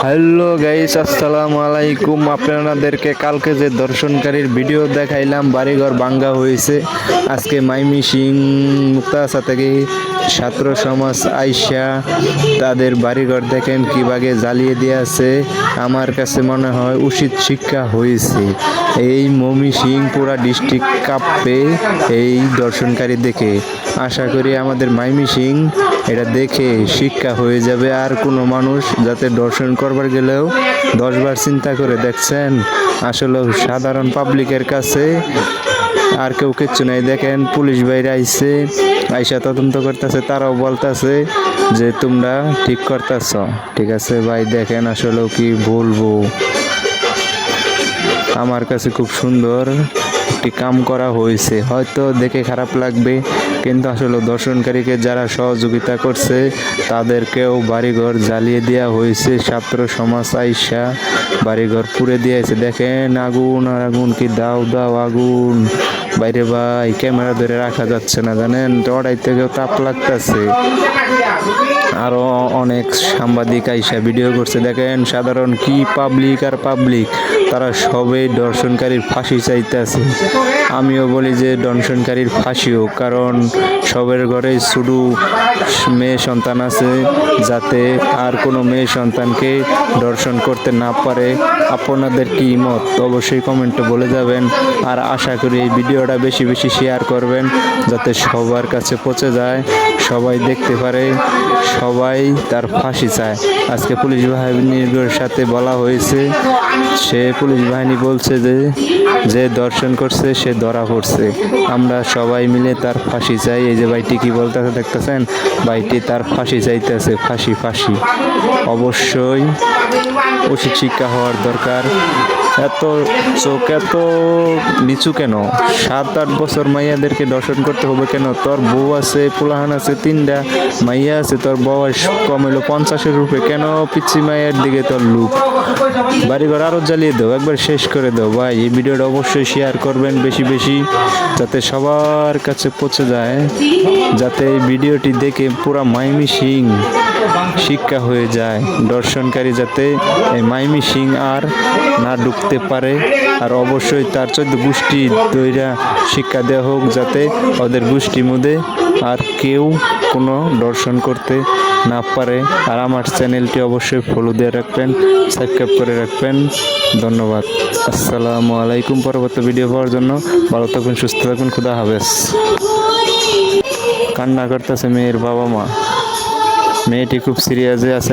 Hello guys, আসসালামু আলাইকুম। আপনাদেরকে কালকে যে দর্শনকারীর ভিডিও দেখাইলাম, বাড়িঘর ভাঙ্গা হয়েছে। আজকে মাইমিসিং মুক্তাগাছা থেকে ছাত্র সমাজ আইসা তাদের বাড়িঘর দেখেন কিভাবে জ্বালিয়ে দিয়েছে। আমার কাছে মনে হয় উচিত শিক্ষা হয়েছে। এই ময়মনসিং পুরা ডিস্ট্রিক্ট কাঁপবে এই দর্শনকারী দেখে। আশা করি আমাদের ময়মনসিং এটা দেখে শিক্ষা হয়ে যাবে, আর কোনো মানুষ যাতে দর্শন করবার গেলেও 10 বার চিন্তা করে। দেখছেন, আসলে সাধারণ পাবলিকের কাছে আর কেউ কিচ্ছু নাই। দেখেন পুলিশ বাইরে আইসা তদন্ত করতেছে, তারাও বলতেছে যে তোমরা ঠিক করতেছ। ঠিক আছে ভাই, দেখেন আসলেও কি বলবো, আমার কাছে খুব সুন্দর একটি কাম করা হয়েছে। হয়তো দেখে খারাপ লাগবে, কিন্তু আসলে দর্শনকারীকে যারা সহযোগিতা করছে তাদেরকেও বাড়িঘর জ্বালিয়ে দেওয়া হয়েছে। ছাত্র সমাজ আইসা বাড়িঘর পুড়ে দিয়েছে। দেখেন আগুন আর আগুন, কি দাও দাও আগুন। বাইরে ভাই ক্যামেরা ধরে রাখা যাচ্ছে না, জানেন টড়াই থেকেও তাপ লাগতেছে। আরো অনেক সাংবাদিক আইসা ভিডিও করছে। দেখেন সাধারণ কি পাবলিক আর পাবলিক, তারা সবে দর্শনকারীর ফাঁসি চাইতেছে। আমিও বলি যে দর্শনকারীর ফাঁসি হোক, কারণ সবের ঘরে শুধু মেয়ে সন্তান আছে, যাতে আর কোনো মেয়ে সন্তানকে দর্শন করতে না পারে। আপনাদের কি মত অবশ্যই কমেন্টে বলে যাবেন। আর আশা করি এই ভিডিওটা বেশি বেশি শেয়ার করবেন, যাতে সবার কাছে পৌঁছে যায়, সবাই দেখতে পারে, সবাই তার ফাঁসি চায়। আজকে পুলিশ বাহিনীর সাথে বলা হয়েছে, সে পুলিশ বাহিনী বলছে যে যে দর্শন করছে সে ধরা পড়ছে। আমরা সবাই মিলে তার ফাঁসি চাই। এই যে ভাইটি কি বলতেছে দেখতেছেন, ভাইটি তার ফাঁসি চাইতেছে। ফাঁসি ফাঁসি অবশ্যই উচিত শিক্ষা হওয়ার দরকার। এত চোখ এত নিচু কেন? 7-8 বছর মাইয়াদেরকে দর্শন করতে হবে কেন? তোর বউ আছে, পোলাহান আছে, 3টা মাইয়া আছে, তোর বয়স কম হইলো 50-এর রূপে, কেন পিচ্ছি মাইয়ার দিকে তোর লুক? বাড়িঘর আরো জ্বালিয়ে দাও, একবার শেষ করে দাও। ভাই এই ভিডিওটা অবশ্যই শেয়ার করবেন বেশি বেশি, যাতে সবার কাছে পৌঁছে যায়, যাতে এই ভিডিওটি দেখে পুরা ময়মনসিং শিক্ষা হয়ে যায়। দর্শনকারী যাতে এই ময়মনসিং আর না ঢুকতে পারে। আর অবশ্যই তার 14 গোষ্ঠী দইরা শিক্ষা দেওয়া হোক, যাতে ওদের গোষ্ঠীর মধ্যে আর কেউ কোনো দর্শন করতে না পারে। আর আমার চ্যানেলটি অবশ্যই ফলো দিয়ে রাখবেন, সাবস্ক্রাইব করে রাখবেন। ধন্যবাদ। আসসালামু আলাইকুম। পরবর্তী ভিডিও পাওয়ার জন্য ভালো থাকুন, সুস্থ থাকুন। খুদা হাফেজ। কান্না করতেছে মেয়ের বাবা মা। মেয়েটি খুব সিরিয়াসে আছে।